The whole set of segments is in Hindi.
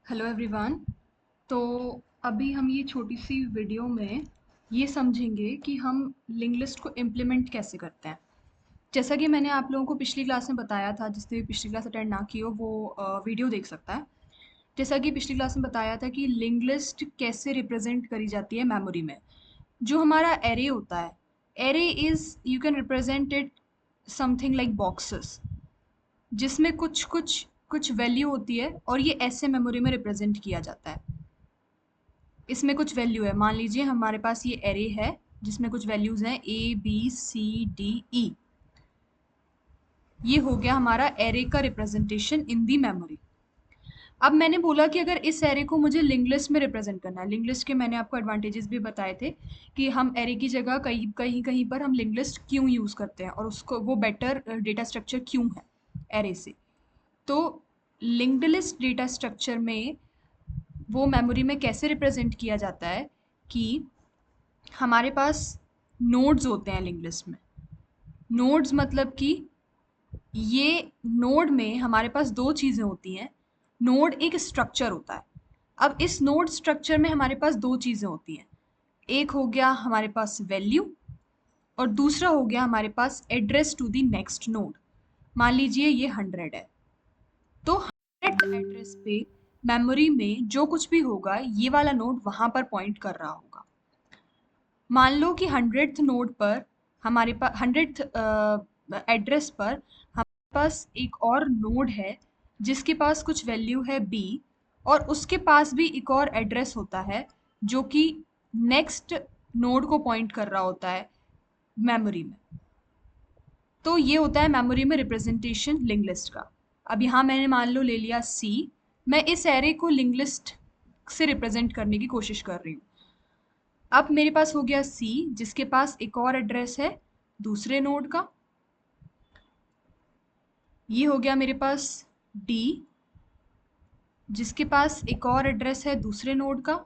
Hello everyone. तो अभी हम ये छोटी सी वीडियो में ये समझेंगे कि हम लिंक लिस्ट को इम्प्लीमेंट कैसे करते हैं। जैसा कि मैंने आप लोगों को पिछली क्लास में बताया था, जिसने भी पिछली क्लास अटेंड ना की हो वो वीडियो देख सकता है। जैसा कि पिछली क्लास में बताया था कि लिंक लिस्ट कैसे रिप्रेजेंट करी जाती है मेमोरी में। जो हमारा एरे होता है, array is you can represent it something like boxes, जिसमें कुछ कुछ कुछ वैल्यू होती है और ये ऐसे मेमोरी में रिप्रेजेंट किया जाता है। इसमें कुछ वैल्यू है, मान लीजिए हमारे पास ये एरे है जिसमें कुछ वैल्यूज़ हैं A B C D E. ये हो गया हमारा एरे का रिप्रेजेंटेशन इन दी मेमोरी। अब मैंने बोला कि अगर इस एरे को मुझे लिंक लिस्ट में रिप्रेजेंट करना है, लिंक लिस्ट के मैंने आपको एडवांटेजेस भी बताए थे कि हम एरे की जगह कहीं कहीं कहीं पर हम लिंक लिस्ट क्यों यूज़ करते हैं और उसको वो बेटर डेटा स्ट्रक्चर क्यों है एरे से। तो लिंक्ड लिस्ट डेटा स्ट्रक्चर में वो मेमोरी में कैसे रिप्रेजेंट किया जाता है कि हमारे पास नोड्स होते हैं लिंक लिस्ट में। नोड्स मतलब कि ये नोड में हमारे पास दो चीज़ें होती हैं। नोड एक स्ट्रक्चर होता है। अब इस नोड स्ट्रक्चर में हमारे पास दो चीज़ें होती हैं। एक हो गया हमारे पास वैल्यू और दूसरा हो गया हमारे पास address to the next node. मान लीजिए ये 100 है, तो 100 एड्रेस पे मेमोरी में जो कुछ भी होगा ये वाला नोड वहां पर पॉइंट कर रहा होगा। मान लो कि 100th नोड पर हमारे पास 100th एड्रेस पर हमारे पास एक और नोड है जिसके पास कुछ वैल्यू है बी, और उसके पास भी एक और एड्रेस होता है जो कि नेक्स्ट नोड को पॉइंट कर रहा होता है मेमोरी में। तो ये होता है मेमोरी में रिप्रेजेंटेशन लिंक लिस्ट का। अब यहाँ मैंने मान लो ले लिया सी, मैं इस एरे को लिंक लिस्ट से रिप्रेजेंट करने की कोशिश कर रही हूँ। अब मेरे पास हो गया सी जिसके पास एक और एड्रेस है दूसरे नोड का। ये हो गया मेरे पास डी जिसके पास एक और एड्रेस है दूसरे नोड का।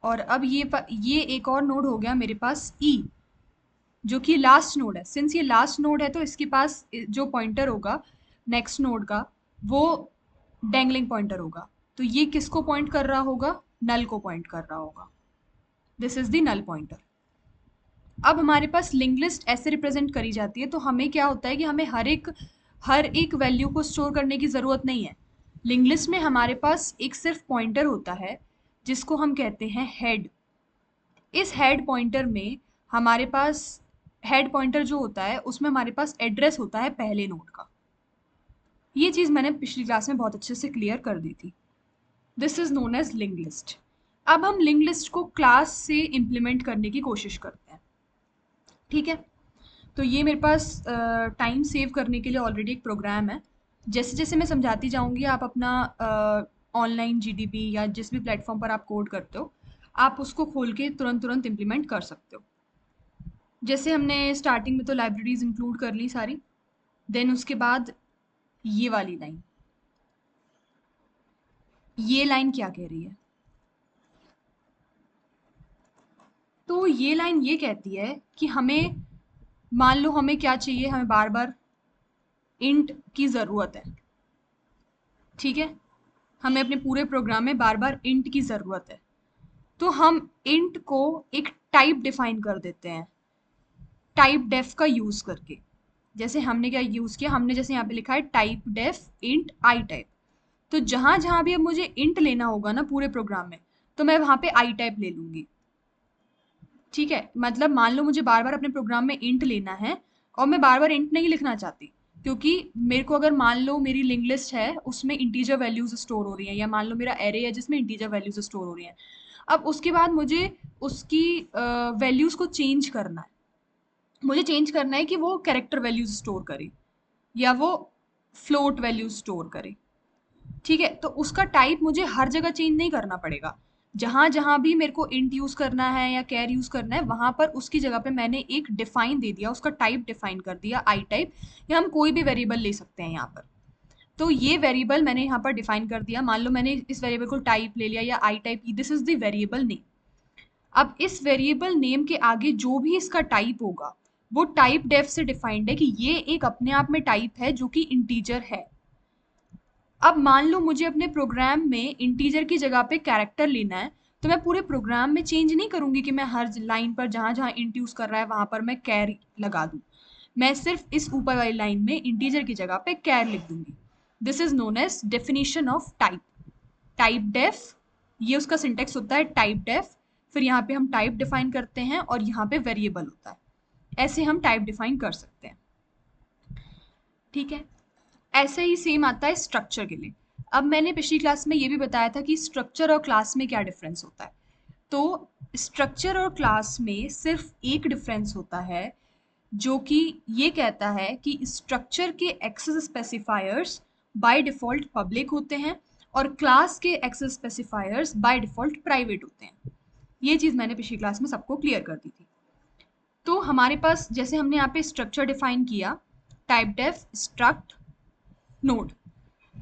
और अब ये एक और नोड हो गया मेरे पास ई, जो कि लास्ट नोड है। सिंस ये लास्ट नोड है तो इसके पास जो पॉइंटर होगा नेक्स्ट नोड का वो डैंगलिंग पॉइंटर होगा। तो ये किसको पॉइंट कर रहा होगा? नल को पॉइंट कर रहा होगा। This is the null pointer. अब हमारे पास लिंक लिस्ट ऐसे रिप्रेजेंट करी जाती है, तो हमें क्या होता है कि हमें हर एक वैल्यू को स्टोर करने की ज़रूरत नहीं है। लिंक लिस्ट में हमारे पास एक सिर्फ पॉइंटर होता है जिसको हम कहते हैं हेड। इस हेड पॉइंटर में हमारे पास हेड पॉइंटर जो होता है उसमें हमारे पास एड्रेस होता है पहले नोड का। ये चीज़ मैंने पिछली क्लास में बहुत अच्छे से क्लियर कर दी थी। This is known as link list. अब हम लिंक लिस्ट को क्लास से इम्प्लीमेंट करने की कोशिश करते हैं। ठीक है, तो ये मेरे पास टाइम सेव करने के लिए ऑलरेडी एक प्रोग्राम है। जैसे जैसे मैं समझाती जाऊंगी आप अपना ऑनलाइन जीडीबी या जिस भी प्लेटफॉर्म पर आप कोड करते हो आप उसको खोल के तुरंत तुरंत इम्प्लीमेंट कर सकते हो। जैसे हमने स्टार्टिंग में तो लाइब्रेरीज इंक्लूड कर ली सारी, देन उसके बाद ये वाली लाइन, ये लाइन क्या कह रही है? तो ये लाइन ये कहती है कि हमें, मान लो हमें क्या चाहिए, हमें बार बार इंट की ज़रूरत है। ठीक है, हमें अपने पूरे प्रोग्राम में बार बार इंट की ज़रूरत है। तो हम इंट को एक टाइप डिफाइन कर देते हैं टाइप डेफ का यूज़ करके। जैसे हमने क्या यूज़ किया, हमने जैसे यहाँ पे लिखा है typedef int i type. तो जहाँ जहाँ भी अब मुझे इंट लेना होगा ना पूरे प्रोग्राम में, तो मैं वहाँ पे आई टाइप ले लूँगी। ठीक है, मतलब मान लो मुझे बार बार अपने प्रोग्राम में इंट लेना है और मैं बार बार इंट नहीं लिखना चाहती, क्योंकि मेरे को अगर मान लो मेरी लिंक लिस्ट है उसमें इंटीजर वैल्यूज स्टोर हो रही हैं, या मान लो मेरा एरे है जिसमें इंटीजर वैल्यूज स्टोर हो रही हैं। अब उसके बाद मुझे उसकी वैल्यूज को चेंज करना है। मुझे चेंज करना है कि वो कैरेक्टर वैल्यूज स्टोर करे या वो फ्लोट वैल्यूज स्टोर करे। ठीक है, तो उसका टाइप मुझे हर जगह चेंज नहीं करना पड़ेगा। जहां जहां भी मेरे को इंट यूज करना है या कैर यूज करना है वहां पर उसकी जगह पे मैंने एक डिफाइन दे दिया, उसका टाइप डिफाइन कर दिया आई टाइप, या हम कोई भी वेरिएबल ले सकते हैं यहाँ पर। तो ये वेरिएबल मैंने यहाँ पर डिफाइन कर दिया। मान लो मैंने इस वेरिएबल को टाइप ले लिया या I type, this is the variable name. अब इस वेरिएबल नेम के आगे जो भी इसका टाइप होगा वो टाइप डेफ से डिफाइंड है कि ये एक अपने आप में टाइप है जो कि इंटीजर है। अब मान लो मुझे अपने प्रोग्राम में इंटीजर की जगह पे कैरेक्टर लेना है, तो मैं पूरे प्रोग्राम में चेंज नहीं करूंगी कि मैं हर लाइन पर जहां जहां इंट यूज कर रहा है वहां पर मैं कैर लगा दूं। मैं सिर्फ इस ऊपर वाली लाइन में इंटीजर की जगह पे कैर लिख दूंगी। This is known as definition of type. Typedef, ये उसका सिंटेक्स होता है टाइप डेफ। फिर यहाँ पे हम टाइप डिफाइन करते हैं और यहाँ पे वेरिएबल होता है। ऐसे हम टाइप डिफाइन कर सकते हैं। ठीक है, ऐसे ही सेम आता है स्ट्रक्चर के लिए। अब मैंने पिछली क्लास में ये भी बताया था कि स्ट्रक्चर और क्लास में क्या डिफरेंस होता है। तो स्ट्रक्चर और क्लास में सिर्फ एक डिफरेंस होता है, जो कि ये कहता है कि स्ट्रक्चर के access specifiers by default public होते हैं और क्लास के access specifiers by default private होते हैं। ये चीज़ मैंने पिछली क्लास में सबको क्लियर कर दी थी। तो हमारे पास जैसे हमने यहाँ पे स्ट्रक्चर डिफाइन किया, टाइप डेफ स्ट्रक्ट नोड।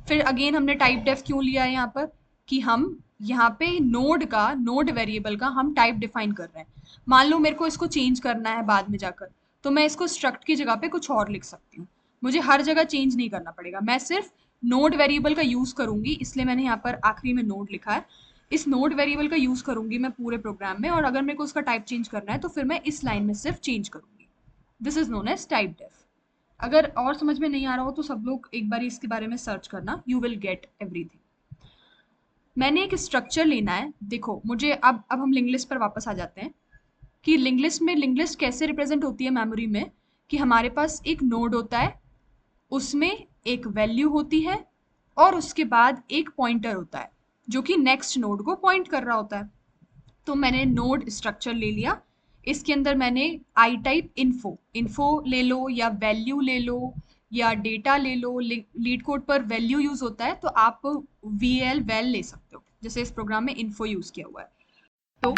फिर अगेन हमने टाइप डेफ क्यों लिया है यहाँ पर, कि हम यहाँ पे नोड वेरिएबल का हम टाइप डिफाइन कर रहे हैं। मान लो मेरे को इसको चेंज करना है बाद में जाकर, तो मैं इसको स्ट्रक्ट की जगह पे कुछ और लिख सकती हूँ। मुझे हर जगह चेंज नहीं करना पड़ेगा, मैं सिर्फ नोड वेरिएबल का यूज करूंगी, इसलिए मैंने यहाँ पर आखिरी में नोड लिखा है। इस नोड वेरिएबल का यूज करूंगी मैं पूरे प्रोग्राम में, और अगर मेरे को उसका टाइप चेंज करना है तो फिर मैं इस लाइन में सिर्फ चेंज करूंगी। This is known as typedef. अगर और समझ में नहीं आ रहा हो तो सब लोग एक बार इसके बारे में सर्च करना, यू विल गेट एवरीथिंग। मैंने एक स्ट्रक्चर लेना है। देखो मुझे अब हम लिंक लिस्ट पर वापस आ जाते हैं कि लिंक लिस्ट कैसे रिप्रेजेंट होती है मेमोरी में। कि हमारे पास एक नोड होता है, उसमें एक वैल्यू होती है और उसके बाद एक पॉइंटर होता है जो कि नेक्स्ट नोड को पॉइंट कर रहा होता है। तो मैंने नोड स्ट्रक्चर ले लिया, इसके अंदर मैंने आई टाइप इन्फो इन्फो ले लो या वैल्यू ले लो या डेटा ले लो। लीड कोड पर वैल्यू यूज होता है तो आप वेल ले सकते हो, जैसे इस प्रोग्राम में इन्फो यूज किया हुआ है। तो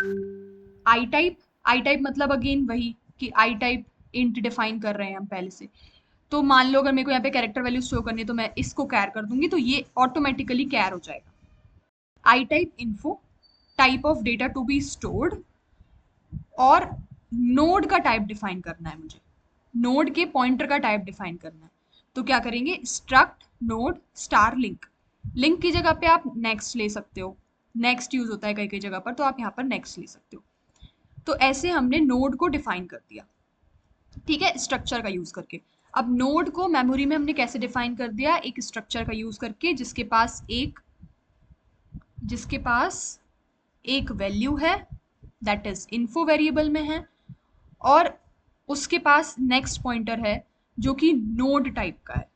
आई टाइप मतलब अगेन वही कि आई टाइप इंट डिफाइन कर रहे हैं हम पहले से। तो मान लो अगर मेरे को यहाँ पे कैरेक्टर वैल्यू शो करनी है तो मैं इसको कैर कर दूंगी, तो ये ऑटोमेटिकली कैर हो जाएगा। I type info, type of data to be stored, और नोड का टाइप डिफाइन करना है मुझे, नोड के पॉइंटर का टाइप डिफाइन करना है। तो क्या करेंगे, struct node star link. Link की जगह पे आप नेक्स्ट ले सकते हो, नेक्स्ट यूज होता है कई कई जगह पर, तो आप यहाँ पर नेक्स्ट ले सकते हो। तो ऐसे हमने नोड को डिफाइन कर दिया, ठीक है, स्ट्रक्चर का यूज करके। अब नोड को मेमोरी में हमने कैसे डिफाइन कर दिया, एक स्ट्रक्चर का यूज करके जिसके पास एक वैल्यू है, दैट इज इन्फो वेरिएबल में है, और उसके पास नेक्स्ट पॉइंटर है जो कि नोड टाइप का है।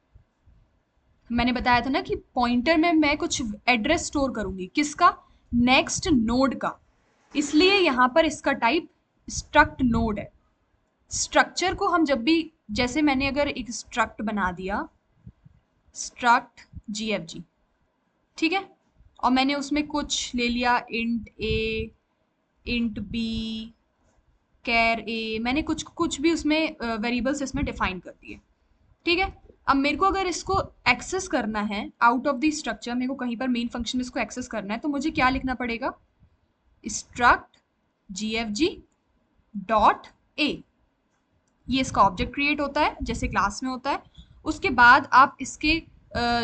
मैंने बताया था ना कि पॉइंटर में मैं कुछ एड्रेस स्टोर करूंगी, किसका, नेक्स्ट नोड का, इसलिए यहां पर इसका टाइप स्ट्रक्ट नोड है। स्ट्रक्चर को हम जब भी, जैसे मैंने अगर एक स्ट्रक्ट बना दिया, स्ट्रक्ट जीएफजी, ठीक है, और मैंने उसमें कुछ ले लिया, इंट ए, इंट बी, कैर ए, मैंने कुछ कुछ भी उसमें वेरिएबल्स इसमें डिफाइन कर दिए, ठीक है। अब मेरे को अगर इसको एक्सेस करना है आउट ऑफ द स्ट्रक्चर, मेरे को कहीं पर मेन फंक्शन में इसको एक्सेस करना है, तो मुझे क्या लिखना पड़ेगा, स्ट्रक्ट जीएफजी डॉट ए। ये इसका ऑब्जेक्ट क्रिएट होता है जैसे क्लास में होता है। उसके बाद आप इसके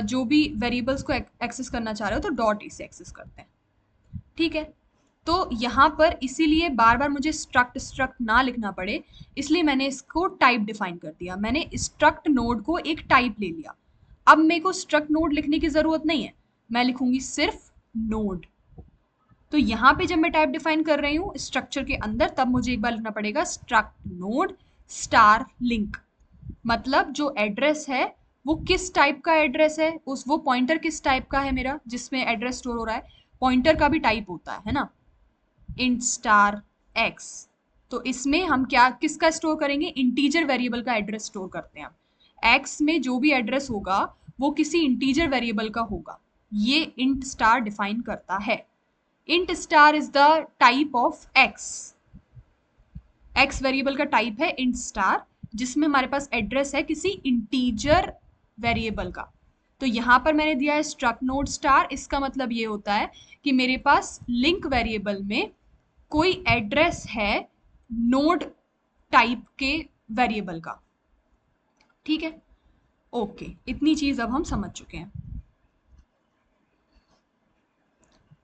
जो भी वेरिएबल्स को एक्सेस करना चाह रहे हो तो डॉट ए से एक्सेस करते हैं, ठीक है। तो यहाँ पर इसीलिए बार बार मुझे स्ट्रक्ट स्ट्रक्ट ना लिखना पड़े, इसलिए मैंने इसको टाइप डिफाइन कर दिया। मैंने स्ट्रक्ट नोड को एक टाइप ले लिया। अब मेरे को स्ट्रक्ट नोड लिखने की जरूरत नहीं है, मैं लिखूंगी सिर्फ नोड। तो यहाँ पे जब मैं टाइप डिफाइन कर रही हूँ स्ट्रक्चर के अंदर, तब मुझे एक बार लिखना पड़ेगा स्ट्रक्ट नोड स्टार लिंक। मतलब जो एड्रेस है वो किस टाइप का एड्रेस है, उस वो पॉइंटर किस टाइप का है मेरा जिसमें एड्रेस स्टोर हो रहा है, पॉइंटर का भी टाइप होता है ना, इंट स्टार एक्स। तो इसमें हम क्या किसका स्टोर करेंगे, इंटीजर वेरिएबल का एड्रेस स्टोर करते हैं हम। एक्स में जो भी एड्रेस होगा वो किसी इंटीजर वेरिएबल का होगा, ये इंट स्टार डिफाइन करता है। Int star is the type of x, x variable का टाइप है इंट स्टार, जिसमें हमारे पास एड्रेस है किसी इंटीजर वेरिएबल का। तो यहां पर मैंने दिया है स्ट्रक्ट नोड स्टार, इसका मतलब ये होता है कि मेरे पास लिंक वेरिएबल में कोई एड्रेस है नोड टाइप के वेरिएबल का, ठीक है। ओके, इतनी चीज अब हम समझ चुके हैं।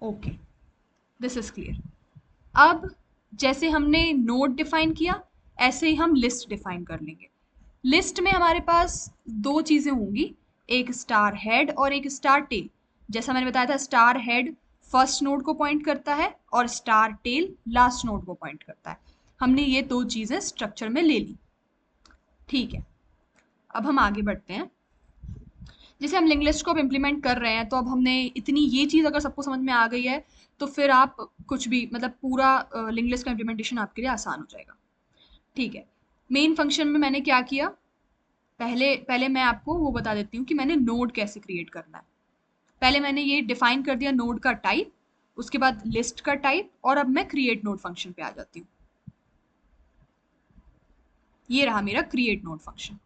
Okay, this is clear. अब जैसे हमने नोड डिफाइन किया, ऐसे ही हम लिस्ट डिफाइन कर लेंगे। लिस्ट में हमारे पास दो चीजें होंगी, एक स्टार हेड और एक स्टार टेल। जैसा मैंने बताया था, स्टार हेड फर्स्ट नोड को पॉइंट करता है और स्टार टेल लास्ट नोड को पॉइंट करता है। हमने ये दो चीजें स्ट्रक्चर में ले ली। ठीक है, अब हम आगे बढ़ते हैं। जैसे हम लिंक लिस्ट को अब इम्प्लीमेंट कर रहे हैं, तो अब हमने इतनी ये चीज़ अगर सबको समझ में आ गई है, तो फिर आप कुछ भी मतलब पूरा लिंक लिस्ट का इम्प्लीमेंटेशन आपके लिए आसान हो जाएगा। ठीक है, मेन फंक्शन में मैंने क्या किया, पहले पहले मैं आपको वो बता देती हूँ कि मैंने नोड कैसे क्रिएट करना है। पहले मैंने ये डिफाइन कर दिया नोड का टाइप, उसके बाद लिस्ट का टाइप, और अब मैं क्रिएट नोड फंक्शन पे आ जाती हूँ। ये रहा मेरा क्रिएट नोड फंक्शन।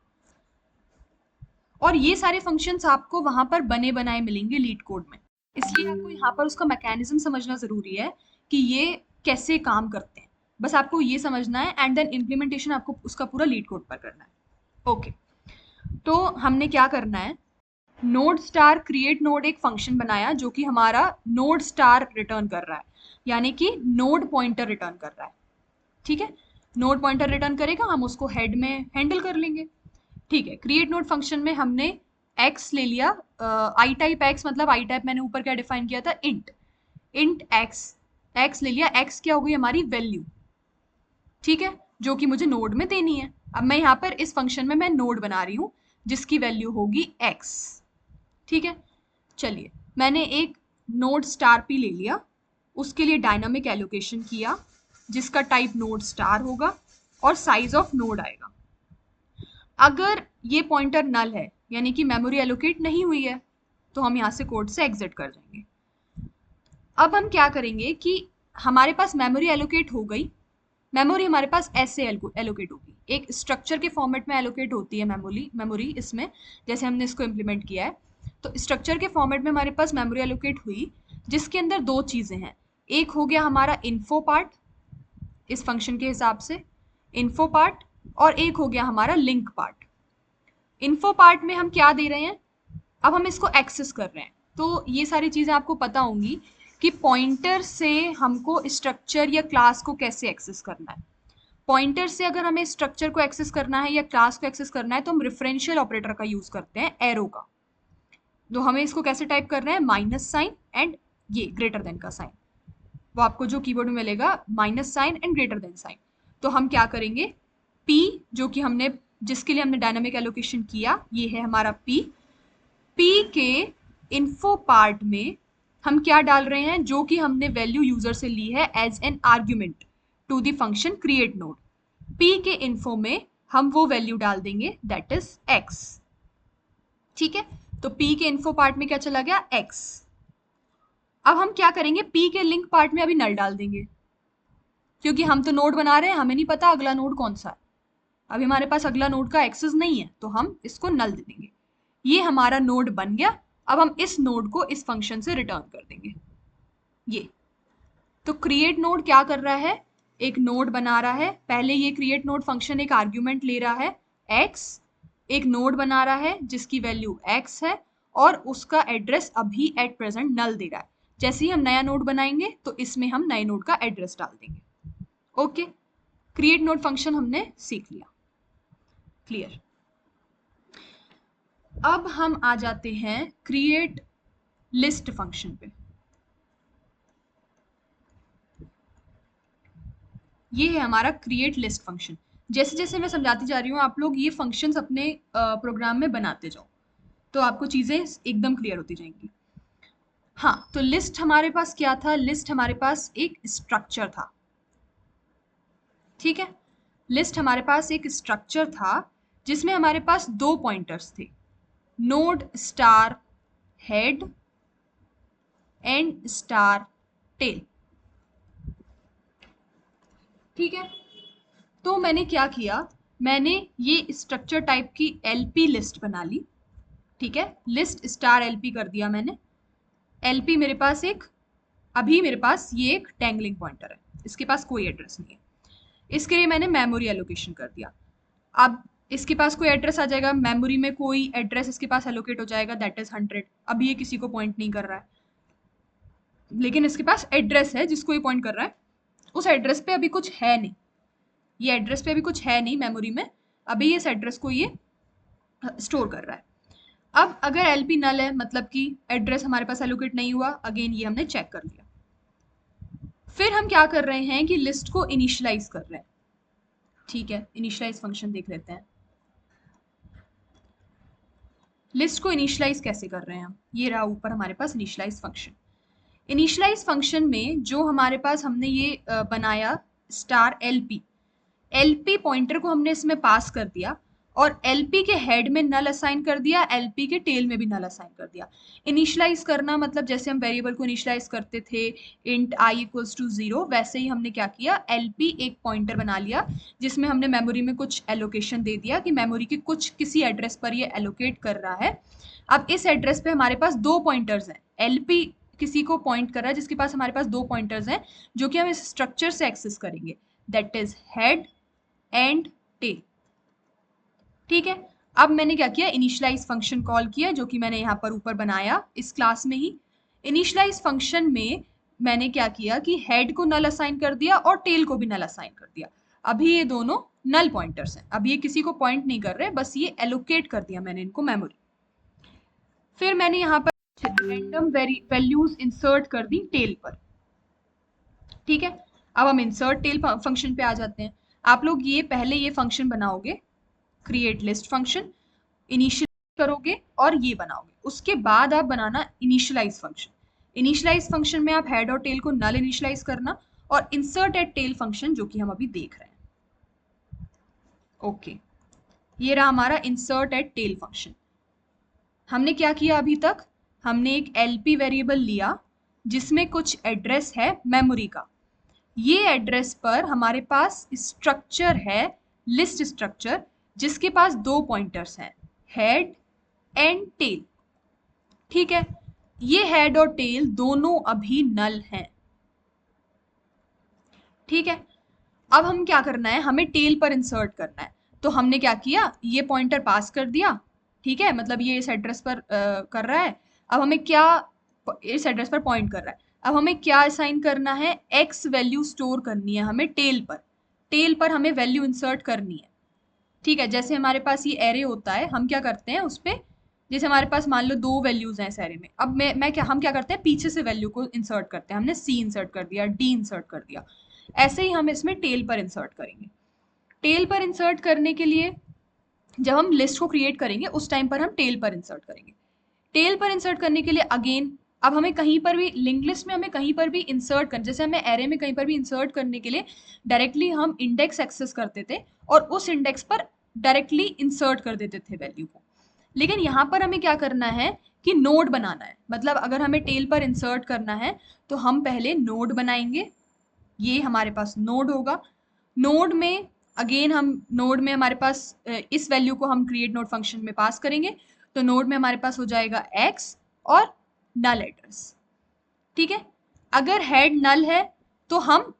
और ये सारे फंक्शंस आपको वहां पर बने बनाए मिलेंगे लीड कोड में, इसलिए आपको यहाँ पर उसका मैकेनिज्म समझना जरूरी है कि ये कैसे काम करते हैं। बस आपको ये समझना है एंड देन इम्प्लीमेंटेशन आपको उसका पूरा लीड कोड पर करना है। ओके, तो हमने क्या करना है, नोड स्टार क्रिएट नोड एक फंक्शन बनाया जो कि हमारा नोड स्टार रिटर्न कर रहा है, यानी कि नोड पॉइंटर रिटर्न कर रहा है। ठीक है, नोड पॉइंटर रिटर्न करेगा, हम उसको हेड में हैंडल कर लेंगे। ठीक है, क्रिएट नोड फंक्शन में हमने x ले लिया, आई टाइप x, मतलब आई टाइप मैंने ऊपर क्या डिफाइन किया था, इंट। इंट x ले लिया, x क्या हो गई हमारी वैल्यू। ठीक है, जो कि मुझे नोड में देनी है। अब मैं यहाँ पर इस फंक्शन में मैं नोड बना रही हूँ जिसकी वैल्यू होगी x। ठीक है, चलिए मैंने एक नोड स्टार p ले लिया, उसके लिए डायनामिक एलोकेशन किया जिसका टाइप नोड स्टार होगा और साइज ऑफ नोड आएगा। अगर ये पॉइंटर नल है, यानी कि मेमोरी एलोकेट नहीं हुई है, तो हम यहाँ से कोड से एग्जिट कर जाएंगे। अब हम क्या करेंगे कि हमारे पास मेमोरी एलोकेट हो गई, मेमोरी हमारे पास ऐसे एलोकेट होगी, एक स्ट्रक्चर के फॉर्मेट में एलोकेट होती है मेमोरी इसमें, जैसे हमने इसको इम्प्लीमेंट किया है। तो स्ट्रक्चर के फॉर्मेट में हमारे पास मेमोरी एलोकेट हुई, जिसके अंदर दो चीजें हैं। एक हो गया हमारा इन्फो पार्ट, इस फंक्शन के हिसाब से इन्फो पार्ट, और एक हो गया हमारा लिंक पार्ट। इन्फो पार्ट में हम क्या दे रहे हैं, अब हम इसको एक्सेस कर रहे हैं। तो ये सारी चीजें आपको पता होंगी कि पॉइंटर से हमको स्ट्रक्चर या क्लास को कैसे एक्सेस करना है। पॉइंटर से अगर हमें स्ट्रक्चर को एक्सेस करना है या क्लास को एक्सेस करना है, तो हम रेफरेंशियल ऑपरेटर का यूज करते हैं, एरो का। तो हमें इसको कैसे टाइप करना है, माइनस साइन एंड ये ग्रेटर देन का साइन, वो आपको जो कीबोर्ड में मिलेगा, minus sign and greater than sign. तो हम क्या करेंगे, p जो कि हमने जिसके लिए हमने डायनामिक एलोकेशन किया, ये है हमारा p के इन्फो पार्ट में हम क्या डाल रहे हैं, जो कि हमने वैल्यू यूजर से ली है as an argument to the function create node. p के इन्फो में हम वो वैल्यू डाल देंगे दैट इज x। ठीक है, तो p के इन्फो पार्ट में क्या चला गया, x। अब हम क्या करेंगे, p के लिंक पार्ट में अभी नल डाल देंगे, क्योंकि हम तो नोड बना रहे हैं, हमें नहीं पता अगला नोड कौन सा है। अभी हमारे पास अगला नोड का एक्सेस नहीं है, तो हम इसको नल दे देंगे। ये हमारा नोड बन गया। अब हम इस नोड को इस फंक्शन से रिटर्न कर देंगे। ये तो क्रिएट नोड क्या कर रहा है, एक नोड बना रहा है। पहले ये क्रिएट नोड फंक्शन एक आर्ग्यूमेंट ले रहा है x, एक नोड बना रहा है जिसकी वैल्यू x है, और उसका एड्रेस अभी एट प्रेजेंट नल दे रहा है। जैसे ही हम नया नोड बनाएंगे तो इसमें हम नए नोड का एड्रेस डाल देंगे। ओके, क्रिएट नोड फंक्शन हमने सीख लिया, क्लियर। अब हम आ जाते हैं क्रिएट लिस्ट फंक्शन पे। ये है हमारा क्रिएट लिस्ट फंक्शन। जैसे जैसे मैं समझाती जा रही हूँ, आप लोग ये फंक्शंस अपने प्रोग्राम में बनाते जाओ, तो आपको चीजें एकदम क्लियर होती जाएंगी। हाँ, तो लिस्ट हमारे पास क्या था, लिस्ट हमारे पास एक स्ट्रक्चर था। ठीक है, लिस्ट हमारे पास एक स्ट्रक्चर था जिसमें हमारे पास दो पॉइंटर्स थे, node star head and star tail. ठीक है, तो मैंने क्या किया, मैंने ये स्ट्रक्चर टाइप की एलपी लिस्ट बना ली। ठीक है, लिस्ट स्टार एलपी कर दिया मैंने। एलपी मेरे पास एक, अभी मेरे पास ये एक टैंगलिंग पॉइंटर है, इसके पास कोई एड्रेस नहीं है। इसके लिए मैंने मेमोरी एलोकेशन कर दिया। अब इसके पास कोई एड्रेस आ जाएगा, मेमोरी में कोई एड्रेस इसके पास एलोकेट हो जाएगा दैट इज 100। अब ये किसी को पॉइंट नहीं कर रहा है। लेकिन इसके पास एड्रेस है जिसको ये पॉइंट कर रहा है, उस एड्रेस पे अभी कुछ है नहीं, ये एड्रेस पे अभी कुछ है नहीं मेमोरी में, अभी इस एड्रेस को ये स्टोर कर रहा है। अब अगर एलपी नल है मतलब कि एड्रेस हमारे पास एलोकेट नहीं हुआ, अगेन ये हमने चेक कर लिया। फिर हम क्या कर रहे हैं कि लिस्ट को इनिशियलाइज कर रहे हैं। ठीक है, इनिशियलाइज फंक्शन देख लेते हैं। लिस्ट को इनिशियलाइज कैसे कर रहे हैं हम, ये रहा ऊपर हमारे पास इनिशियलाइज फंक्शन। इनिशियलाइज फंक्शन में जो हमारे पास हमने ये बनाया स्टार एलपी, एलपी पॉइंटर को हमने इसमें पास कर दिया और एलपी के हेड में नल असाइन कर दिया, एलपी के टेल में भी नल असाइन कर दिया। इनिशियलाइज करना मतलब जैसे हम वेरिएबल को इनिशियलाइज करते थे इंट आई इक्वल्स टू 0, वैसे ही हमने क्या किया, एलपी एक पॉइंटर बना लिया जिसमें हमने मेमोरी में कुछ एलोकेशन दे दिया कि मेमोरी के कुछ किसी एड्रेस पर ये एलोकेट कर रहा है। अब इस एड्रेस पे हमारे पास दो पॉइंटर्स हैं, एलपी किसी को पॉइंट कर रहा है जिसके पास हमारे पास दो पॉइंटर्स हैं जो कि हम इस स्ट्रक्चर से एक्सेस करेंगे, that is head and tail. ठीक है, अब मैंने क्या किया, इनिशियलाइज फंक्शन कॉल किया जो कि मैंने यहाँ पर ऊपर बनाया इस क्लास में ही। इनिशियलाइज फंक्शन में मैंने क्या किया कि हेड को नल असाइन कर दिया और टेल को भी नल असाइन कर दिया। अभी ये दोनों नल पॉइंटर्स हैं, अभी ये किसी को पॉइंट नहीं कर रहे, बस ये एलोकेट कर दिया मैंने इनको मेमोरी। फिर मैंने यहाँ पर रैंडम वैल्यूज इंसर्ट कर दी टेल पर। ठीक है, अब हम इंसर्ट टेल फंक्शन पे आ जाते हैं। आप लोग ये पहले ये फंक्शन बनाओगे, क्रिएट लिस्ट फंक्शन, इनिशियलाइज करोगे और ये बनाओगे, उसके बाद आप बनाना इनिशियलाइज फंक्शन। इनिशियलाइज फंक्शन में आप हेड और टेल को नल इनिशियलाइज करना और इंसर्ट एट टेल फंक्शन जो कि हम अभी देख रहे हैं। ओके, ये रहा हमारा इंसर्ट एट टेल फंक्शन। हमने क्या किया अभी तक, हमने एक एलपी वेरिएबल लिया जिसमें कुछ एड्रेस है मेमोरी का, ये एड्रेस पर हमारे पास स्ट्रक्चर है, लिस्ट स्ट्रक्चर, जिसके पास दो पॉइंटर्स हैं, हेड एंड टेल। ठीक है, ये हेड और टेल दोनों अभी नल हैं। ठीक है, अब हम क्या करना है, हमें टेल पर इंसर्ट करना है, तो हमने क्या किया, ये पॉइंटर पास कर दिया। ठीक है, मतलब ये इस एड्रेस पर कर रहा है, अब हमें क्या, इस एड्रेस पर पॉइंट कर रहा है, अब हमें क्या असाइन करना है, एक्स वैल्यू स्टोर करनी है हमें टेल पर, टेल पर हमें वैल्यू इंसर्ट करनी है। ठीक है, जैसे हमारे पास ये एरे होता है, हम क्या करते हैं उस पर, जैसे हमारे पास मान लो दो वैल्यूज हैं इस एरे में, अब मैं क्या, हम क्या करते हैं पीछे से वैल्यू को इंसर्ट करते हैं, हमने सी इंसर्ट कर दिया, डी इंसर्ट कर दिया, ऐसे ही हम इसमें टेल पर इंसर्ट करेंगे। टेल पर इंसर्ट करने के लिए जब हम लिस्ट को क्रिएट करेंगे उस टाइम पर हम टेल पर इंसर्ट करेंगे। टेल पर इंसर्ट करने के लिए अगेन, अब हमें कहीं पर भी लिंक लिस्ट में हमें कहीं पर भी इंसर्ट कर, जैसे हमें एरे में कहीं पर भी इंसर्ट करने के लिए डायरेक्टली हम इंडेक्स एक्सेस करते थे और उस इंडेक्स पर डायरेक्टली इंसर्ट कर देते थे वैल्यू को। लेकिन यहाँ पर हमें क्या करना है कि नोड बनाना है, मतलब अगर हमें टेल पर इंसर्ट करना है तो हम पहले नोड बनाएंगे, ये हमारे पास नोड होगा। नोड में अगेन हम नोड में हमारे पास इस वैल्यू को हम क्रिएट नोड फंक्शन में पास करेंगे, तो नोड में हमारे पास हो जाएगा x और नल एड्रेस। ठीक है, अगर हेड नल है तो हम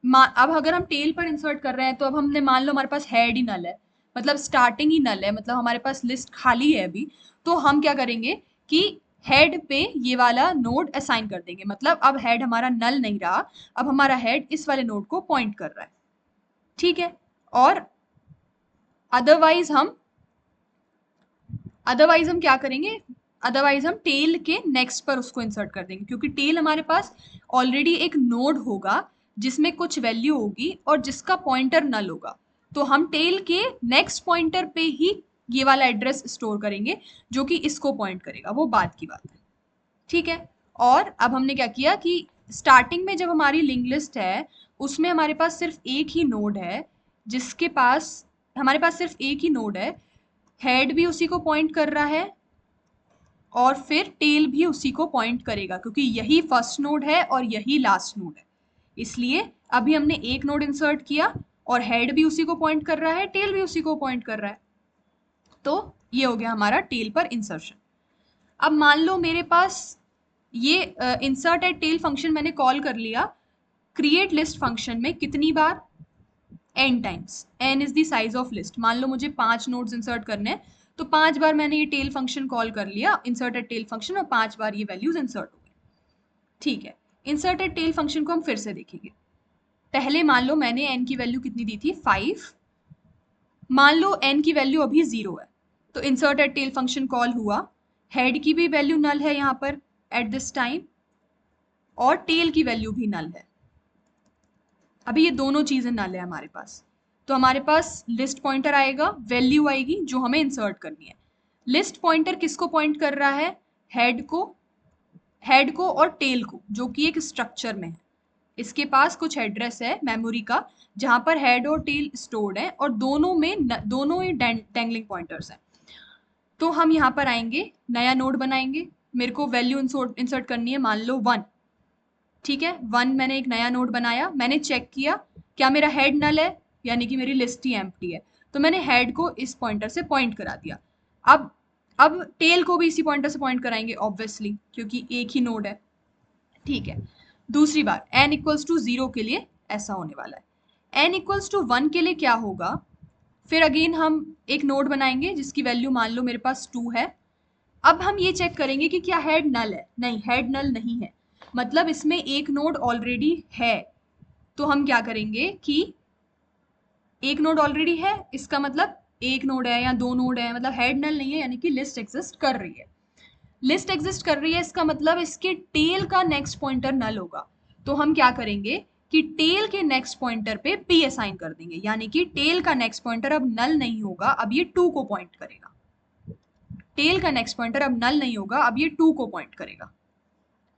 अब अगर हम टेल पर इंसर्ट कर रहे हैं तो अब हमने मान लो हमारे पास हेड ही नल है, मतलब स्टार्टिंग ही नल है, मतलब हमारे पास लिस्ट खाली है अभी, तो हम क्या करेंगे कि हेड पे ये वाला नोड असाइन कर देंगे, मतलब अब हेड हमारा नल नहीं रहा, अब हमारा हेड इस वाले नोड को पॉइंट कर रहा है। ठीक है, और अदरवाइज हम क्या करेंगे, अदरवाइज हम टेल के नेक्स्ट पर उसको इंसर्ट कर देंगे, क्योंकि टेल हमारे पास ऑलरेडी एक नोड होगा जिसमें कुछ वैल्यू होगी और जिसका पॉइंटर नल होगा, तो हम टेल के नेक्स्ट पॉइंटर पे ही ये वाला एड्रेस स्टोर करेंगे जो कि इसको पॉइंट करेगा, वो बाद की बात है। ठीक है, और अब हमने क्या किया कि स्टार्टिंग में जब हमारी लिंक लिस्ट है उसमें हमारे पास सिर्फ एक ही नोड है, जिसके पास हमारे पास सिर्फ एक ही नोड है, हेड भी उसी को पॉइंट कर रहा है और फिर टेल भी उसी को पॉइंट करेगा, क्योंकि यही फर्स्ट नोड है और यही लास्ट नोड है। इसलिए अभी हमने एक नोड इंसर्ट किया और हेड भी उसी को पॉइंट कर रहा है, टेल भी उसी को पॉइंट कर रहा है, तो ये हो गया हमारा टेल पर इंसर्शन। अब मान लो मेरे पास ये इंसर्ट एट टेल फंक्शन मैंने कॉल कर लिया क्रिएट लिस्ट फंक्शन में कितनी बार, n times, n is the size of list. मान लो मुझे 5 नोड्स इंसर्ट करने हैं तो 5 बार मैंने ये टेल फंक्शन कॉल कर लिया, इंसर्ट एट टेल फंक्शन, और 5 बार ये वैल्यूज इंसर्ट हो गई। ठीक है, इंसर्टेड टेल फंक्शन को हम फिर से देखेंगे। पहले मान लो मैंने n की वैल्यू कितनी दी थी 5, मान लो n की वैल्यू अभी 0 है, तो इंसर्टेड टेल फंक्शन कॉल हुआ, हेड की भी वैल्यू नल है यहाँ पर एट दिस टाइम, और टेल की वैल्यू भी नल है। अभी ये दोनों चीजें नल है हमारे पास, तो हमारे पास लिस्ट पॉइंटर आएगा, वैल्यू आएगी जो हमें इंसर्ट करनी है। लिस्ट पॉइंटर किसको पॉइंट कर रहा है? हेड को और टेल को, जो कि एक स्ट्रक्चर में है। इसके पास कुछ एड्रेस है मेमोरी का जहां पर हेड और टेल स्टोर्ड है, और दोनों ही टेंगलिंग पॉइंटर्स हैं। तो हम यहाँ पर आएंगे, नया नोड बनाएंगे, मेरे को वैल्यू इंसर्ट करनी है, मान लो 1। ठीक है, 1 मैंने एक नया नोड बनाया, मैंने चेक किया क्या मेरा हेड नल है, यानी कि मेरी लिस्ट ही एम्प्टी है, तो मैंने हेड को इस पॉइंटर से पॉइंट करा दिया। अब टेल को भी इसी पॉइंटर से पॉइंट कराएंगे ऑब्वियसली, क्योंकि एक ही नोड है। ठीक है, दूसरी बार n इक्वल्स टू 0 के लिए ऐसा होने वाला है। n इक्वल्स टू 1 के लिए क्या होगा? फिर अगेन हम एक नोड बनाएंगे जिसकी वैल्यू मान लो मेरे पास 2 है। अब हम ये चेक करेंगे कि क्या हेड नल है। नहीं, हेड नल नहीं है, मतलब इसमें एक नोड ऑलरेडी है। तो हम क्या करेंगे कि एक नोड ऑलरेडी है, इसका मतलब एक नोड है या दो नोड है, मतलब हेड नल नहीं है, यानी कि लिस्ट एग्जिस्ट कर रही है। लिस्ट एग्जिस्ट कर रही है, इसका मतलब इसके टेल का नेक्स्ट पॉइंटर नल होगा। तो हम क्या करेंगे कि टेल के नेक्स्ट पॉइंटर पे p असाइन कर देंगे, यानी कि टेल का नेक्स्ट पॉइंटर अब नल नहीं होगा, अब ये 2 को पॉइंट करेगा। टेल का नेक्स्ट पॉइंटर अब नल नहीं होगा, अब ये 2 को पॉइंट करेगा।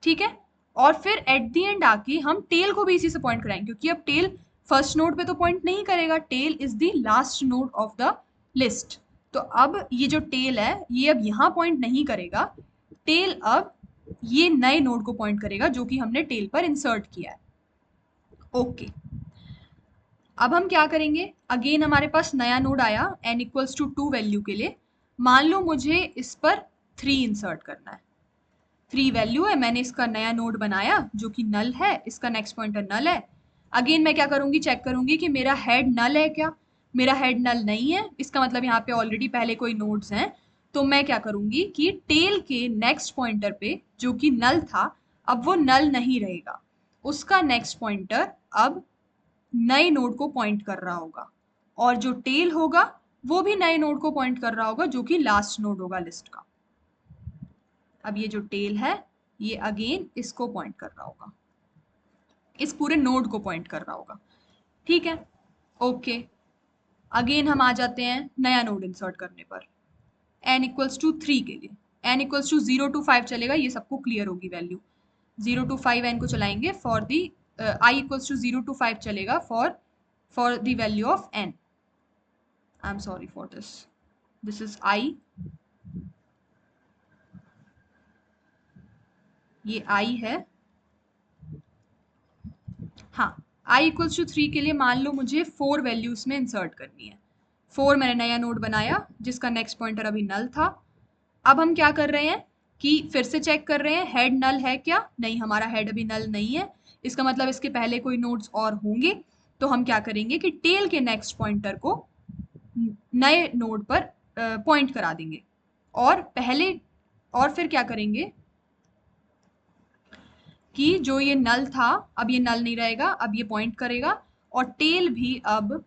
ठीक है, और फिर एट द एंड आके हम टेल को भी इसी से पॉइंट कराएंगे, क्योंकि अब टेल फर्स्ट नोड पे तो पॉइंट नहीं करेगा, tail is the last node of the list. तो अब ये जो टेल है ये अब यहां पॉइंट नहीं करेगा, टेल अब ये नए नोड को पॉइंट करेगा जो कि हमने टेल पर इंसर्ट किया है। ओके, अब हम क्या करेंगे, अगेन हमारे पास नया नोड आया n इक्वल्स टू 2 वैल्यू के लिए। मान लो मुझे इस पर 3 इंसर्ट करना है, 3 वैल्यू है, मैंने इसका नया नोड बनाया जो कि नल है, इसका नेक्स्ट पॉइंटर नल है। अगेन मैं क्या करूंगी, चेक करूंगी कि मेरा हेड नल है क्या। मेरा हेड नल नहीं है, इसका मतलब यहाँ पे ऑलरेडी पहले कोई नोड्स हैं। तो मैं क्या करूंगी कि टेल के नेक्स्ट पॉइंटर पे जो कि नल था, अब वो नल नहीं रहेगा, उसका नेक्स्ट पॉइंटर अब नए नोड को पॉइंट कर रहा होगा, और जो टेल होगा वो भी नए नोड को पॉइंट कर रहा होगा जो कि लास्ट नोड होगा लिस्ट का। अब ये जो टेल है ये अगेन इसको पॉइंट कर रहा होगा, इस पूरे नोड को पॉइंट कर रहा होगा। ठीक है, ओके, अगेन हम आ जाते हैं नया नोड इंसर्ट करने पर, n इक्वल्स टू 3 के लिए। n इक्वल्स टू 0 टू 5 चलेगा, ये सबको क्लियर होगी वैल्यू। 0 टू 5 n को चलाएंगे for the i equals to 0 to 5 चलेगा for the value of n। I am sorry for this is i, ये i है। हाँ, i इक्वल्स टू 3 के लिए मान लो मुझे 4 वैल्यूज में इंसर्ट करनी है। 4 मैंने नया नोड बनाया जिसका नेक्स्ट पॉइंटर अभी नल था। अब हम क्या कर रहे हैं कि फिर से चेक कर रहे हैं हेड नल है क्या। नहीं, हमारा हेड अभी नल नहीं है, इसका मतलब इसके पहले कोई नोड्स और होंगे। तो हम क्या करेंगे कि टेल के नेक्स्ट पॉइंटर को नए नोड पर पॉइंट करा देंगे, और फिर क्या करेंगे कि जो ये नल था अब ये नल नहीं रहेगा, अब ये पॉइंट करेगा, और टेल भी अब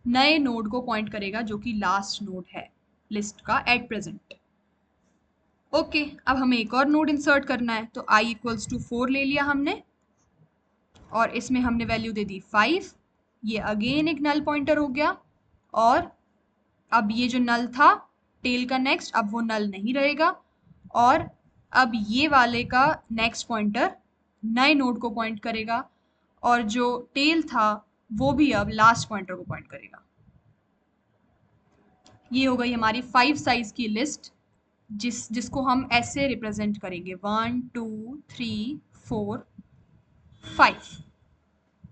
नए नोड को पॉइंट करेगा जो कि लास्ट नोड है लिस्ट का एट प्रेजेंट। ओके, अब हमें एक और नोड इंसर्ट करना है, तो i इक्वल्स टू 4 ले लिया हमने, और इसमें हमने वैल्यू दे दी 5। ये अगेन एक नल पॉइंटर हो गया, और अब ये जो नल था टेल का नेक्स्ट, अब वो नल नहीं रहेगा, और अब ये वाले का नेक्स्ट पॉइंटर नए नोड को पॉइंट करेगा, और जो टेल था वो भी अब लास्ट पॉइंटर को पॉइंट करेगा। ये हो गई हमारी 5 साइज की लिस्ट, जिसको हम ऐसे रिप्रेजेंट करेंगे 1 2 3 4 5।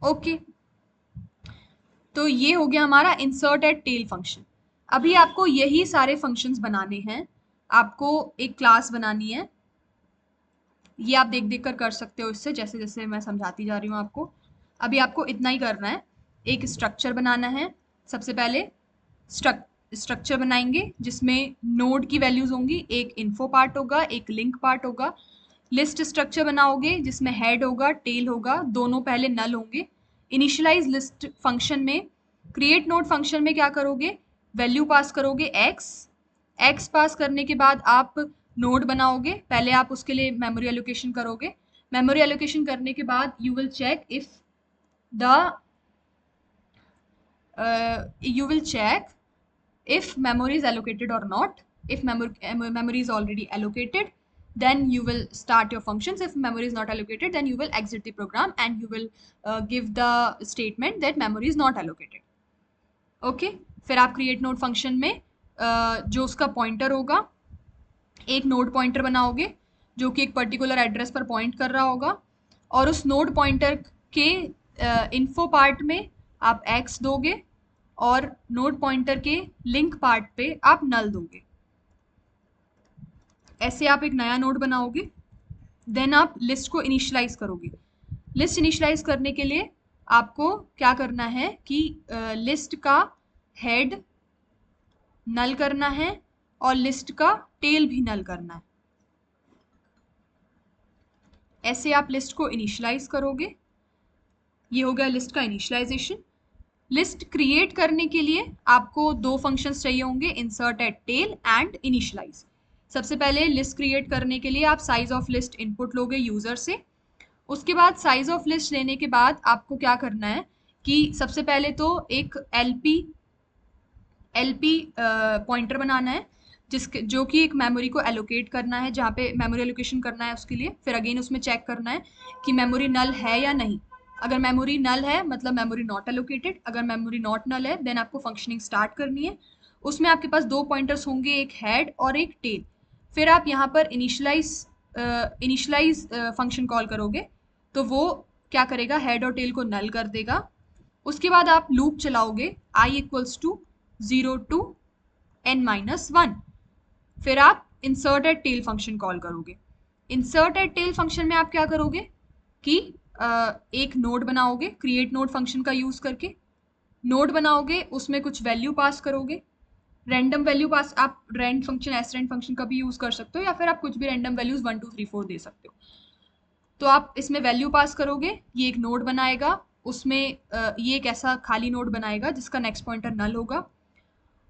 ओके, तो ये हो गया हमारा इंसर्ट एट टेल फंक्शन। अभी आपको यही सारे फंक्शंस बनाने हैं, आपको एक क्लास बनानी है, ये आप देख देख कर सकते हो इससे, जैसे जैसे मैं समझाती जा रही हूँ आपको। अभी आपको इतना ही करना है, एक स्ट्रक्चर बनाना है। सबसे पहले स्ट्रक्चर बनाएंगे जिसमें नोड की वैल्यूज होंगी, एक इन्फो पार्ट होगा, एक लिंक पार्ट होगा। लिस्ट स्ट्रक्चर बनाओगे जिसमें हेड होगा, टेल होगा, दोनों पहले नल होंगे। इनिशियलाइज लिस्ट फंक्शन में, क्रिएट नोड फंक्शन में क्या करोगे, वैल्यू पास करोगे x। x पास करने के बाद आप नोड बनाओगे, पहले आप उसके लिए मेमोरी एलोकेशन करोगे। मेमोरी एलोकेशन करने के बाद you will check if the you will check if memory is allocated or not. If memory is already allocated, then you will start your functions. If memory is not allocated, then you will exit the program and you will give the statement that memory is not allocated. Okay, फिर आप create node function में जो उसका pointer होगा, एक node pointer बनाओगे जो कि एक particular address पर point कर रहा होगा, और उस node pointer के info part में आप x दोगे और नोड पॉइंटर के लिंक पार्ट पे आप नल दोगे। ऐसे आप एक नया नोड बनाओगे। देन आप लिस्ट को इनिशियलाइज करोगे। लिस्ट इनिशियलाइज करने के लिए आपको क्या करना है कि लिस्ट का हेड नल करना है और लिस्ट का टेल भी नल करना है। ऐसे आप लिस्ट को इनिशियलाइज करोगे। ये हो गया लिस्ट का इनिशियलाइजेशन। लिस्ट क्रिएट करने के लिए आपको दो फंक्शंस चाहिए होंगे, insert at tail and initialize. सबसे पहले लिस्ट क्रिएट करने के लिए आप साइज ऑफ लिस्ट इनपुट लोगे यूजर से। उसके बाद साइज ऑफ लिस्ट लेने के बाद आपको क्या करना है कि सबसे पहले तो एक एलपी पॉइंटर बनाना है जिसके जो कि एक मेमोरी को एलोकेट करना है, जहाँ पे मेमोरी एलोकेशन करना है उसके लिए। फिर अगेन उसमें चेक करना है कि मेमोरी नल है या नहीं। अगर मेमोरी नल है मतलब मेमोरी नॉट एलोकेटेड, अगर मेमोरी नॉट नल है देन आपको फंक्शनिंग स्टार्ट करनी है। उसमें आपके पास दो पॉइंटर्स होंगे, एक हेड और एक टेल। फिर आप यहाँ पर इनिशियलाइज फंक्शन कॉल करोगे तो वो क्या करेगा, हेड और टेल को नल कर देगा। उसके बाद आप लूप चलाओगे i equals to 0 to n-1। फिर आप insert at tail function call करोगे। इंसर्ट एट टेल फंक्शन में आप क्या करोगे कि एक नोड बनाओगे क्रिएट नोड फंक्शन का यूज करके। नोड बनाओगे, उसमें कुछ वैल्यू पास करोगे, रैंडम वैल्यू पास। आप रेंड फंक्शन, एसरेंड फंक्शन का भी यूज कर सकते हो या फिर आप कुछ भी रैंडम वैल्यूज 1 2 3 4 दे सकते हो। तो आप इसमें वैल्यू पास करोगे, ये एक नोड बनाएगा, उसमें ये एक ऐसा खाली नोड बनाएगा जिसका नेक्स्ट पॉइंटर नल होगा।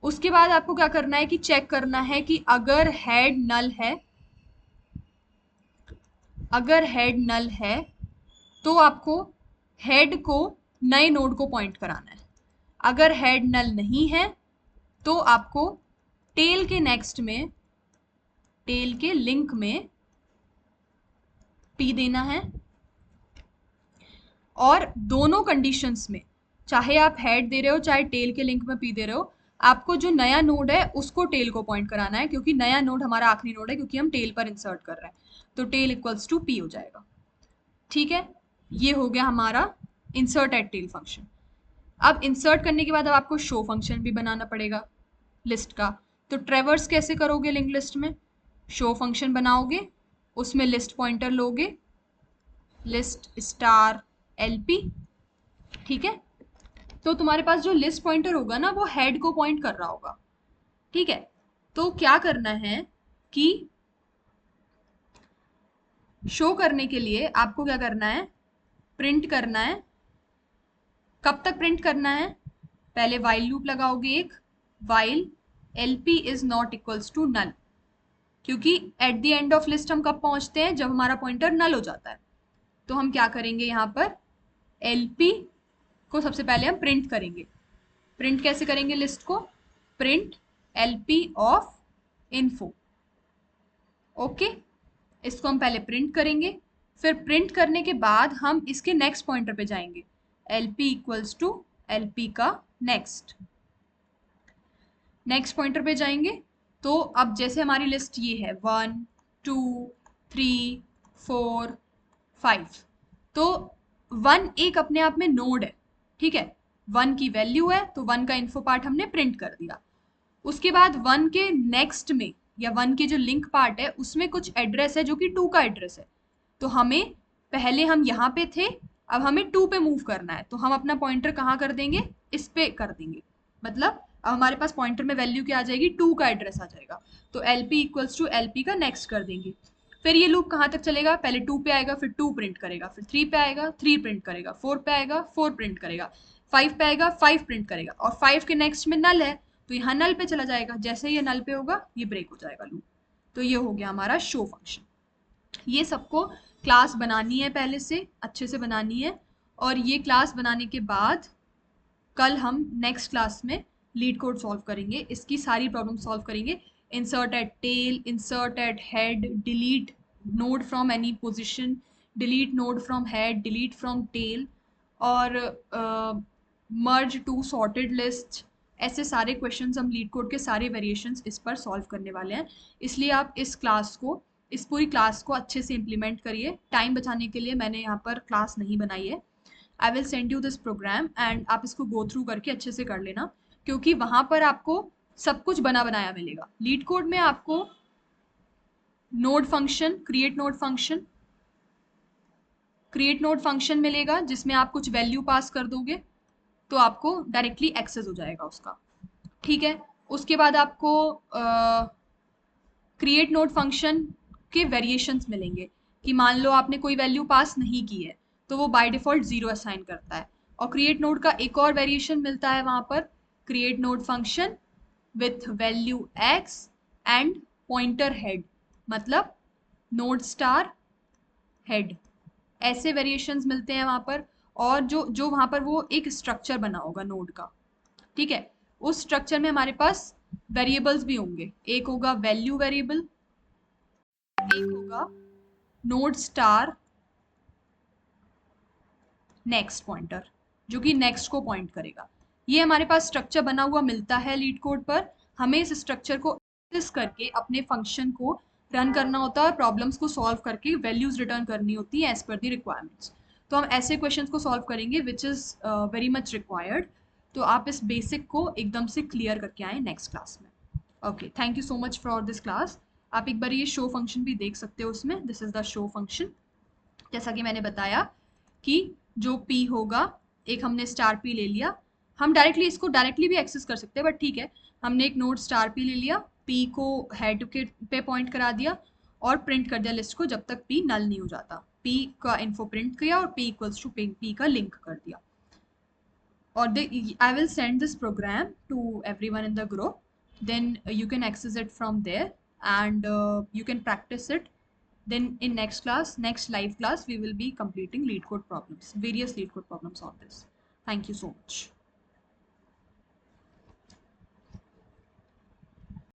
उसके बाद आपको क्या करना है कि चेक करना है कि अगर हेड नल है तो आपको हेड को नए नोड को पॉइंट कराना है। अगर हेड नल नहीं है तो आपको टेल के नेक्स्ट में, टेल के लिंक में p देना है। और दोनों कंडीशंस में, चाहे आप हेड दे रहे हो चाहे टेल के लिंक में p दे रहे हो, आपको जो नया नोड है उसको टेल को पॉइंट कराना है, क्योंकि नया नोड हमारा आखिरी नोड है क्योंकि हम टेल पर इंसर्ट कर रहे हैं। तो टेल इक्वल्स टू p हो जाएगा। ठीक है, ये हो गया हमारा इंसर्ट एट टेल फंक्शन। अब इंसर्ट करने के बाद अब आपको शो फंक्शन भी बनाना पड़ेगा लिस्ट का। तो ट्रेवर्स कैसे करोगे लिंक लिस्ट में, शो फंक्शन बनाओगे, उसमें लिस्ट पॉइंटर लोगे, लिस्ट स्टार एलपी। ठीक है, तो तुम्हारे पास जो लिस्ट पॉइंटर होगा ना वो हेड को पॉइंट कर रहा होगा। ठीक है, तो क्या करना है कि शो करने के लिए आपको क्या करना है, प्रिंट करना है। कब तक प्रिंट करना है, पहले वाइल लूप लगाओगे एक, while LP is not equals to null, क्योंकि at the end of list हम कब पहुंचते हैं, जब हमारा पॉइंटर नल हो जाता है। तो हम क्या करेंगे, यहाँ पर एलपी को सबसे पहले हम प्रिंट करेंगे। प्रिंट कैसे करेंगे लिस्ट को, print LP of info. Okay, इसको हम पहले प्रिंट करेंगे, फिर प्रिंट करने के बाद हम इसके नेक्स्ट पॉइंटर पे जाएंगे, एलपी इक्वल्स टू एलपी का नेक्स्ट पॉइंटर पे जाएंगे। तो अब जैसे हमारी लिस्ट ये है 1 2 3 4 5, तो 1 एक अपने आप में नोड है। ठीक है, 1 की वैल्यू है तो 1 का इन्फो पार्ट हमने प्रिंट कर दिया। उसके बाद 1 के नेक्स्ट में या 1 के जो लिंक पार्ट है उसमें कुछ एड्रेस है जो कि 2 का एड्रेस है। तो हमें पहले हम यहाँ पे थे, अब हमें 2 पे मूव करना है, तो हम अपना पॉइंटर कहाँ कर देंगे, इस पे कर देंगे। मतलब अब हमारे पास पॉइंटर में वैल्यू क्या आ जाएगी, 2 का एड्रेस आ जाएगा। तो एलपी इक्वल्स टू एलपी का नेक्स्ट कर देंगे। फिर ये लूप कहाँ तक चलेगा, पहले 2 पे आएगा, फिर 2 प्रिंट करेगा, फिर 3 पे आएगा, 3 प्रिंट करेगा, 4 पे आएगा, 4 प्रिंट करेगा, 5 पे आएगा, 5 प्रिंट करेगा, और 5 के नेक्स्ट में नल है तो यहाँ नल पे चला जाएगा, जैसे ये नल पे होगा ये ब्रेक हो जाएगा लूप। तो ये हो गया हमारा शो फंक्शन। ये सबको क्लास बनानी है, पहले से अच्छे से बनानी है, और ये क्लास बनाने के बाद कल हम नेक्स्ट क्लास में लीड कोड सॉल्व करेंगे, इसकी सारी प्रॉब्लम सॉल्व करेंगे। Insert at tail, insert at head, delete node from any position, delete node from head, delete from tail, और मर्ज टू सॉर्टेड लिस्ट। ऐसे सारे क्वेश्चंस हम लीड कोड के सारे वेरिएशंस इस पर सॉल्व करने वाले हैं। इसलिए आप इस पूरी क्लास को अच्छे से इम्प्लीमेंट करिए। टाइम बचाने के लिए मैंने यहाँ पर क्लास नहीं बनाई है। I will send you this program and आप इसको गो थ्रू करके अच्छे से कर लेना, क्योंकि वहां पर आपको सब कुछ बना बनाया मिलेगा। लीड कोड में आपको node function, create node function मिलेगा, जिसमें आप कुछ वैल्यू पास कर दोगे तो आपको डायरेक्टली एक्सेस हो जाएगा उसका। ठीक है, उसके बाद आपको क्रिएट नोड फंक्शन के वेरिएशंस मिलेंगे, कि मान लो आपने कोई वैल्यू पास नहीं की है तो वो बाय डिफॉल्ट 0 असाइन करता है। और क्रिएट नोड का एक और वेरिएशन मिलता है वहां पर, create node function with value x and pointer head, मतलब नोड स्टार हेड। ऐसे वेरिएशंस मिलते हैं वहां पर। और जो जो वहां पर वो एक स्ट्रक्चर बना होगा नोड का, ठीक है, उस स्ट्रक्चर में हमारे पास वेरिएबल्स भी होंगे। एक होगा वैल्यू वेरिएबल, एक होगा नोड स्टार नेक्स्ट पॉइंटर, जो कि नेक्स्ट को पॉइंट करेगा। ये हमारे पास स्ट्रक्चर बना हुआ मिलता है लीड कोड पर। हमें इस स्ट्रक्चर को एक्सेस करके अपने फंक्शन को रन करना होता है और प्रॉब्लम्स को सॉल्व करके वैल्यूज रिटर्न करनी होती है एज पर दी रिक्वायरमेंट्स। तो हम ऐसे क्वेश्चंस को सॉल्व करेंगे which is very much required. तो आप इस बेसिक को एकदम से क्लियर करके आए नेक्स्ट क्लास में। Okay, thank you so much for this class. आप एक बार ये शो फंक्शन भी देख सकते हो उसमें, this is the show function. जैसा कि मैंने बताया कि जो p होगा, एक हमने स्टार p ले लिया, हम डायरेक्टली इसको डायरेक्टली भी एक्सेस कर सकते हैं, बट ठीक है, हमने एक नोड स्टार p ले लिया, p को हेड के पे पॉइंट करा दिया और प्रिंट कर दिया लिस्ट को जब तक p नल नहीं हो जाता। p का इन्फो प्रिंट किया और p इक्वल्स टू p का लिंक कर दिया। और I will send this program to everyone in the group. Then you can access it from there, and you can practice it. Then in next live class, we will be completing lead code problems, various lead code problems on this. Thank you so much.